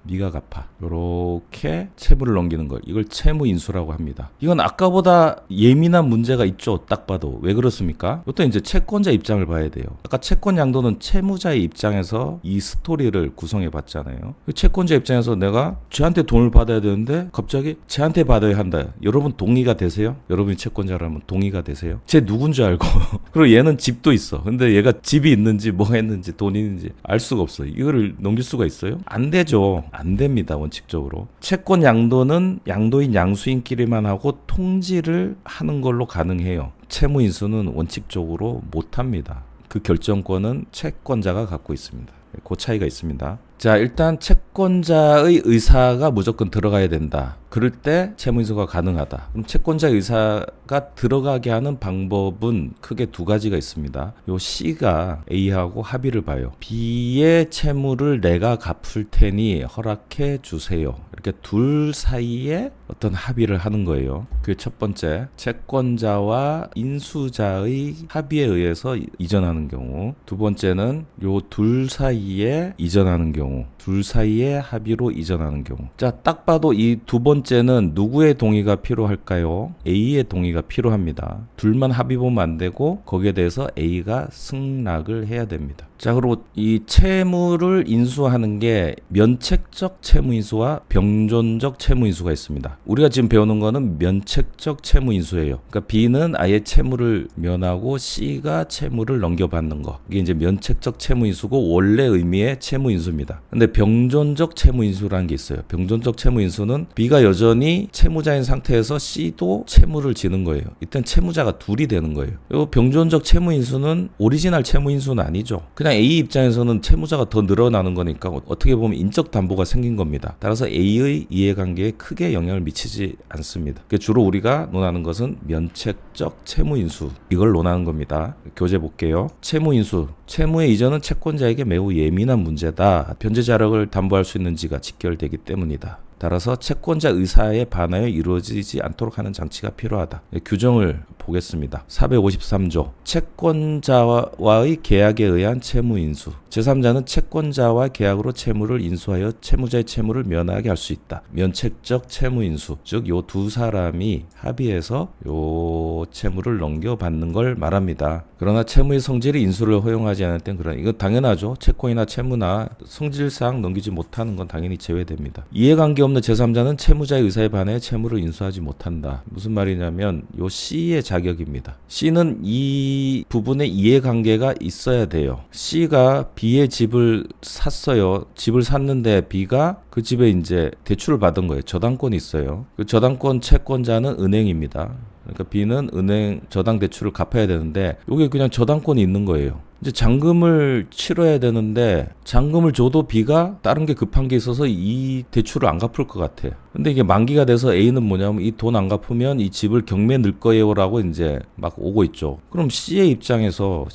요렇게 채무를 넘기는 걸, 이걸 채무 인수라고 합니다. 이건 아까보다 예민한 문제가 있죠. 딱 봐도. 왜 그렇습니까? 이것도 이제 채권자 입장을 봐야 돼요. 아까 채권 양도는 채무자의 입장에서 이 스토리를 구성해 봤잖아요. 채권자 입장에서 내가 쟤한테 돈을 받아야 되는데 갑자기 쟤한테 받아야 한다. 여러분 동의가 되세요? 여러분이 채권자라면 동의가 되세요? 쟤 누군지 알고 그리고 얘는 집도 있어. 근데 얘가 집이 있는지 뭐 했는지 돈이 있는지 알 수가 없어요. 이거를 넘길 수가 있어요? 안 되죠. 안 됩니다. 원칙적으로. 채권 양도는 양도인 양수인끼리만 하고 통지를 하는 걸로 가능해요. 채무 인수는 원칙적으로 못합니다. 그 결정권은 채권자가 갖고 있습니다. 그 차이가 있습니다. 자, 일단 채권자의 의사가 무조건 들어가야 된다. 그럴 때 채무인수가 가능하다. 그럼 채권자의 의사가 들어가게 하는 방법은 크게 두 가지가 있습니다. 요 C가 A하고 합의를 봐요. B의 채무를 내가 갚을 테니 허락해 주세요. 이렇게 둘 사이에 어떤 합의를 하는 거예요. 그게 첫 번째, 채권자와 인수자의 합의에 의해서 이전하는 경우. 두 번째는 요 둘 사이에 이전하는 경우. 둘 사이의 합의로 이전하는 경우. 자, 딱 봐도 이 두 번째는 누구의 동의가 필요할까요? A의 동의가 필요합니다. 둘만 합의 보면 안 되고 거기에 대해서 A가 승낙을 해야 됩니다. 자, 그리고 이 채무를 인수하는 게 면책적 채무인수와 병존적 채무인수가 있습니다. 우리가 지금 배우는 거는 면책적 채무인수예요. 그러니까 B는 아예 채무를 면하고 C가 채무를 넘겨받는 거. 이게 이제 면책적 채무인수고 원래 의미의 채무인수입니다. 근데 병존적 채무인수라는 게 있어요. 병존적 채무인수는 B가 여전히 채무자인 상태에서 C도 채무를 지는 거예요. 이땐 채무자가 둘이 되는 거예요. 이 병존적 채무인수는 오리지널 채무인수는 아니죠. 그냥 A 입장에서는 채무자가 더 늘어나는 거니까 어떻게 보면 인적 담보가 생긴 겁니다. 따라서 A의 이해관계에 크게 영향을 미치지 않습니다. 주로 우리가 논하는 것은 면책적 채무인수, 이걸 논하는 겁니다. 교재 볼게요. 채무인수, 채무의 이전은 채권자에게 매우 예민한 문제다. 변제 자력을 담보할 수 있는지가 직결되기 때문이다. 따라서 채권자 의사에 반하여 이루어지지 않도록 하는 장치가 필요하다. 규정을 보겠습니다. 453조 채권자와의 계약에 의한 채무인수. 제3자는 채권자와 계약으로 채무를 인수하여 채무자의 채무를 면하게 할 수 있다. 면책적 채무인수. 즉 요 두 사람이 합의해서 요 채무를 넘겨받는 걸 말합니다. 그러나 채무의 성질이 인수를 허용하지 않을 땐 이건 당연하죠. 채권이나 채무나 성질상 넘기지 못하는 건 당연히 제외됩니다. 이해관계 없는 제3자는 채무자의 의사에 반해 채무를 인수하지 못한다. 무슨 말이냐면 요 C의 자격입니다. C는 이 부분에 이해관계가 있어야 돼요. C가 B의 집을 샀어요. 집을 샀는데 B가 그 집에 이제 대출을 받은 거예요. 저당권이 있어요. 그 저당권 채권자는 은행입니다. 그러니까 B는 은행 저당 대출을 갚아야 되는데 이게 그냥 저당권이 있는 거예요. 이제 잔금을 치러야 되는데 잔금을 줘도 B가 다른 게 급한 게 있어서 이 대출을 안 갚을 것 같아. 근데 이게 만기가 돼서 A는 뭐냐면 이 돈 안 갚으면 이 집을 경매 넣을 거예요 라고 이제 막 오고 있죠. 그럼 C의 입장에서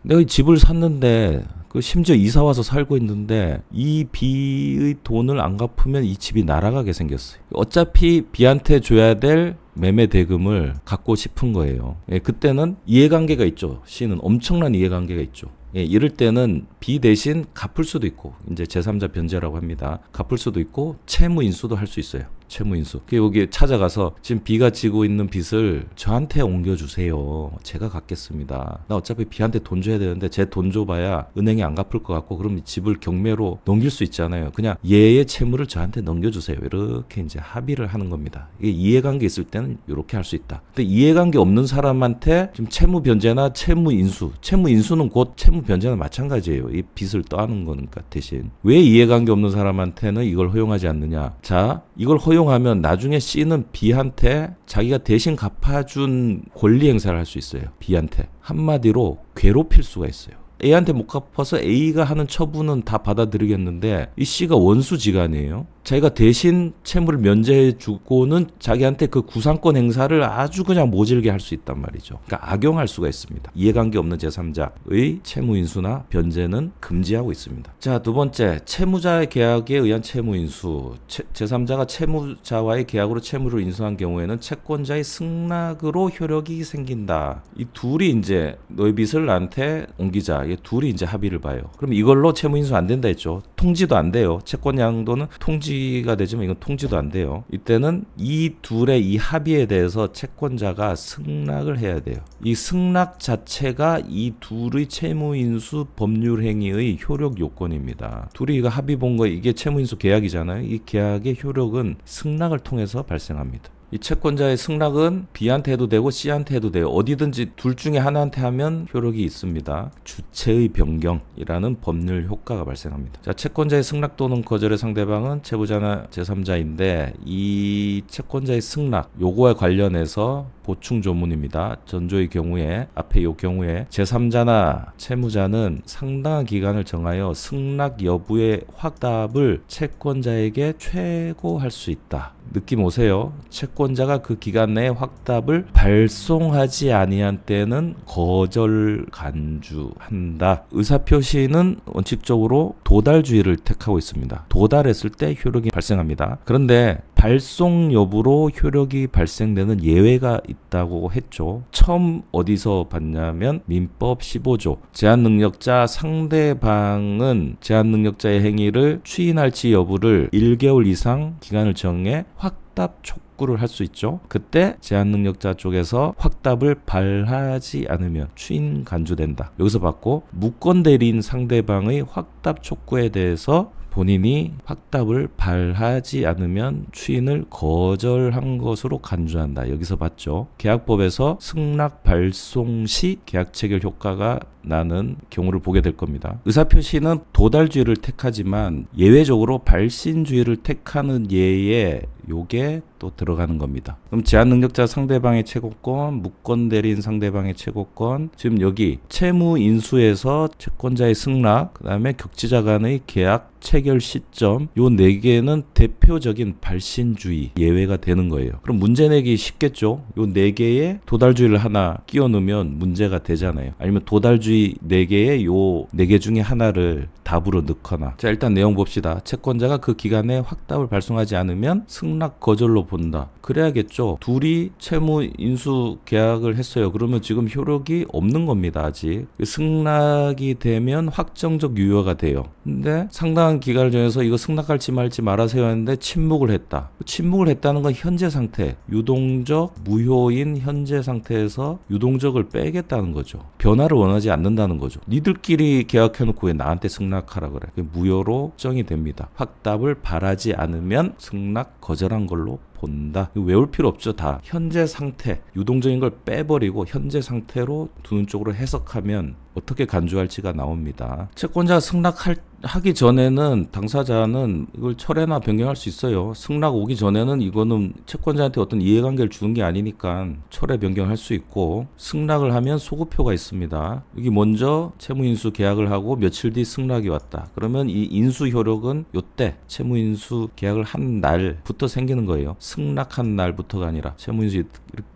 내가 이 집을 샀는데 심지어 이사 와서 살고 있는데 이 B의 돈을 안 갚으면 이 집이 날아가게 생겼어요. 어차피 B한테 줘야 될 매매 대금을 갖고 싶은 거예요. 예, 그때는 이해관계가 있죠. C는 엄청난 이해관계가 있죠. 예, 이럴 때는 B 대신 갚을 수도 있고, 이제 제3자 변제라고 합니다. 갚을 수도 있고 채무 인수도 할 수 있어요. 채무 인수. 여기 찾아가서 지금 B가 지고 있는 빚을 저한테 옮겨주세요. 제가 갚겠습니다. 나 어차피 B한테 돈 줘야 되는데 제 돈 줘봐야 은행이 안 갚을 것 같고 그럼 집을 경매로 넘길 수 있잖아요. 그냥 얘의 채무를 저한테 넘겨주세요. 이렇게 이제 합의를 하는 겁니다. 이게 이해관계 있을 때는 이렇게 할 수 있다. 근데 이해관계 없는 사람한테 지금 채무 변제나 채무 인수는 곧 채무 변제나 마찬가지예요. 이 빚을 떠안는 거니까 대신. 왜 이해관계 없는 사람한테는 이걸 허용하지 않느냐? 자, 이걸 허용하면 나중에 C는 B한테 자기가 대신 갚아준 권리 행사를 할 수 있어요. B한테. 한마디로 괴롭힐 수가 있어요. A한테 못 갚아서 A가 하는 처분은 다 받아들이겠는데 이 C가 원수지간이에요. 자기가 대신 채무를 면제해 주고는 자기한테 그 구상권 행사를 아주 그냥 모질게 할 수 있단 말이죠. 그러니까 악용할 수가 있습니다. 이해관계 없는 제3자의 채무 인수나 변제는 금지하고 있습니다. 자, 두 번째, 채무자의 계약에 의한 채무 인수. 제3자가 채무자와의 계약으로 채무를 인수한 경우에는 채권자의 승낙으로 효력이 생긴다. 이 둘이 이제 너의 빚을 나한테 옮기자. 이 둘이 이제 합의를 봐요. 그럼 이걸로 채무 인수 안 된다 했죠. 통지도 안 돼요. 채권 양도는 통지가 되지만 이건 통지도 안 돼요. 이때는 이 둘의 이 합의에 대해서 채권자가 승낙을 해야 돼요. 이 승낙 자체가 이 둘의 채무인수 법률행위의 효력 요건입니다. 둘이 이거 합의 본 거 이게 채무인수 계약이잖아요. 이 계약의 효력은 승낙을 통해서 발생합니다. 이 채권자의 승낙은 B한테 해도 되고 C한테 해도 돼요. 어디든지 둘 중에 하나한테 하면 효력이 있습니다. 주체의 변경이라는 법률 효과가 발생합니다. 자, 채권자의 승낙 또는 거절의 상대방은 채무자나 제3자인데 이 채권자의 승낙 요거와 관련해서 보충 조문입니다. 전조의 경우에 앞에 이 경우에 제3자나 채무자는 상당한 기간을 정하여 승낙 여부의 확답을 채권자에게 최고할 수 있다. 느낌 오세요? 채권자가 그 기간 내에 확답을 발송하지 아니한 때는 거절 간주한다. 의사표시는 원칙적으로 도달주의를 택하고 있습니다. 도달했을 때 효력이 발생합니다. 그런데 발송 여부로 효력이 발생되는 예외가 있다고 했죠. 처음 어디서 봤냐면 민법 15조. 제한능력자 상대방은 제한능력자의 행위를 추인할지 여부를 1개월 이상 기간을 정해 확답 촉구를 할 수 있죠. 그때 제한능력자 쪽에서 확답을 발하지 않으면 추인 간주된다. 여기서 봤고, 무권대리인 상대방의 확답 촉구에 대해서 본인이 확답을 발하지 않으면 추인을 거절한 것으로 간주한다. 여기서 봤죠. 계약법에서 승낙 발송 시 계약 체결 효과가 나는 경우를 보게 될 겁니다. 의사표시는 도달주의를 택하지만 예외적으로 발신주의를 택하는 예에 요게 또 들어가는 겁니다. 그럼 제한능력자 상대방의 최고권, 무권대리인 상대방의 최고권, 지금 여기 채무 인수에서 채권자의 승낙, 그 다음에 격지자 간의 계약 체결 시점, 요 4개는 대표적인 발신주의 예외가 되는 거예요. 그럼 문제 내기 쉽겠죠? 요 4개에 도달주의를 하나 끼워 넣으면 문제가 되잖아요. 아니면 도달주의 4개에 요 4개 중에 하나를 답으로 넣거나. 자, 일단 내용 봅시다. 채권자가 그 기간에 확답을 발송하지 않으면 승낙 거절로 본다. 그래야겠죠. 둘이 채무 인수 계약을 했어요. 그러면 지금 효력이 없는 겁니다. 아직. 승낙이 되면 확정적 유효가 돼요. 근데 상당한 기간을 정해서 이거 승낙할지 말지 말아세요 했는데 침묵을 했다. 침묵을 했다는 건 현재 상태, 유동적 무효인 현재 상태에서 유동적을 빼겠다는 거죠. 변화를 원하지 않는다는 거죠. 니들끼리 계약해놓고 왜 나한테 승낙하라 그래. 무효로 정이 됩니다. 확답을 바라지 않으면 승낙 거절한 걸로 본다. 외울 필요 없죠. 다 현재 상태, 유동적인 걸 빼버리고 현재 상태로 두는 쪽으로 해석하면 어떻게 간주할지가 나옵니다. 채권자가 승낙하기 전에는 당사자는 이걸 철회나 변경할 수 있어요. 승낙 오기 전에는 이거는 채권자한테 어떤 이해관계를 주는 게 아니니까 철회 변경할 수 있고, 승낙을 하면 소급표가 있습니다. 여기 먼저 채무인수 계약을 하고 며칠 뒤 승낙이 왔다. 그러면 이 인수 효력은 요때 채무인수 계약을 한 날부터 생기는 거예요. 승낙한 날부터가 아니라 채무인수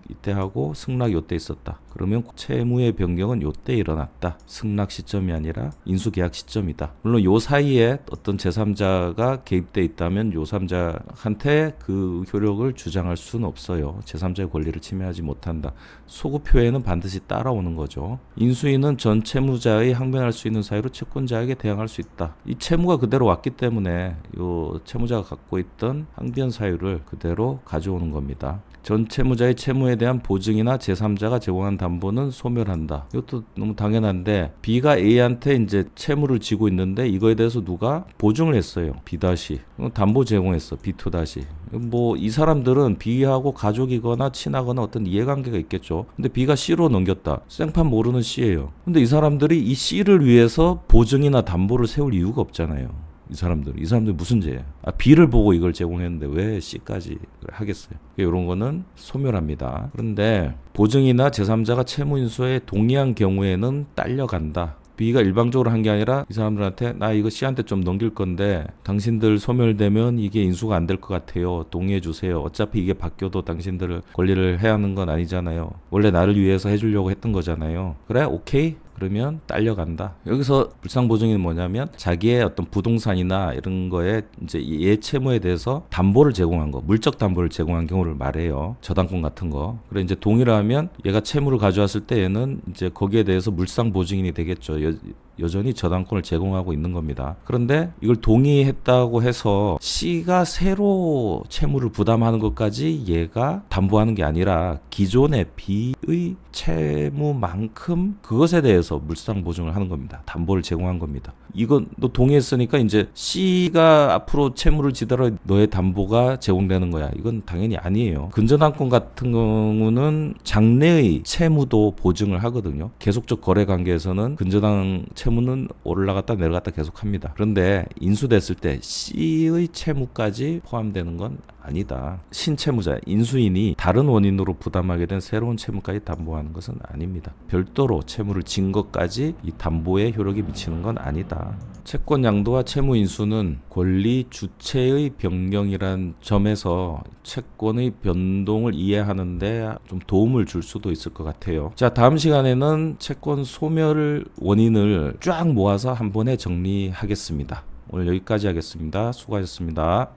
이때 하고 승낙이 요때 있었다. 그러면 채무의 변경은 요때 일어났다. 승낙 시점이 아니라 인수계약 시점이다. 물론 요 사이에 어떤 제3자가 개입돼 있다면 요 3자한테 그 효력을 주장할 수는 없어요. 제3자의 권리를 침해하지 못한다. 소급표에는 반드시 따라오는 거죠. 인수인은 전 채무자의 항변할 수 있는 사유로 채권자에게 대항할 수 있다. 이 채무가 그대로 왔기 때문에 요 채무자가 갖고 있던 항변 사유를 그대로 가져오는 겁니다. 전 채무자의 채무에 대한 보증이나 제3자가 제공한 담보는 소멸한다. 이것도 너무 당연한데, B가 A한테 이제 채무를 지고 있는데 이거에 대해서 누가 보증을 했어요. B 다시 담보 제공했어. B 투 다시. 뭐 이 사람들은 B하고 가족이거나 친하거나 어떤 이해관계가 있겠죠. 근데 B가 C로 넘겼다. 생판 모르는 C예요. 근데 이 사람들이 이 C를 위해서 보증이나 담보를 세울 이유가 없잖아요. 이 사람들 무슨 죄예요? B를 보고 이걸 제공했는데 왜 C까지 하겠어요? 이런 거는 소멸합니다. 그런데 보증이나 제3자가 채무인수에 동의한 경우에는 딸려간다. B가 일방적으로 한 게 아니라 이 사람들한테 나 이거 C한테 좀 넘길 건데 당신들 소멸되면 이게 인수가 안 될 것 같아요. 동의해 주세요. 어차피 이게 바뀌어도 당신들 권리를 해야 하는 건 아니잖아요. 원래 나를 위해서 해주려고 했던 거잖아요. 그래? 오케이? 그러면 딸려간다. 여기서 불상보증인은 뭐냐면 자기의 어떤 부동산이나 이런 거에 이제 얘 채무에 대해서 담보를 제공한 거, 물적 담보를 제공한 경우를 말해요. 저당권 같은 거. 그래 이제 동의를 하면 얘가 채무를 가져왔을 때 얘는 이제 거기에 대해서 물상보증인이 되겠죠. 여전히 저당권을 제공하고 있는 겁니다. 그런데 이걸 동의했다고 해서 C가 새로 채무를 부담하는 것까지 얘가 담보하는 게 아니라 기존의 B의 채무만큼 그것에 대해서 물상 보증을 하는 겁니다. 담보를 제공한 겁니다. 이건 너 동의했으니까 이제 C가 앞으로 채무를 지더라도 너의 담보가 제공되는 거야. 이건 당연히 아니에요. 근저당권 같은 경우는 장래의 채무도 보증을 하거든요. 계속적 거래 관계에서는 근저당 채무는 올라갔다 내려갔다 계속합니다. 그런데 인수됐을 때 C의 채무까지 포함되는 건 아니다. 신채무자, 인수인이 다른 원인으로 부담하게 된 새로운 채무까지 담보하는 것은 아닙니다. 별도로 채무를 진 것까지 이 담보에 효력이 미치는 건 아니다. 채권 양도와 채무 인수는 권리 주체의 변경이란 점에서 채권의 변동을 이해하는데 좀 도움을 줄 수도 있을 것 같아요. 자, 다음 시간에는 채권 소멸 원인을 쫙 모아서 한 번에 정리하겠습니다. 오늘 여기까지 하겠습니다. 수고하셨습니다.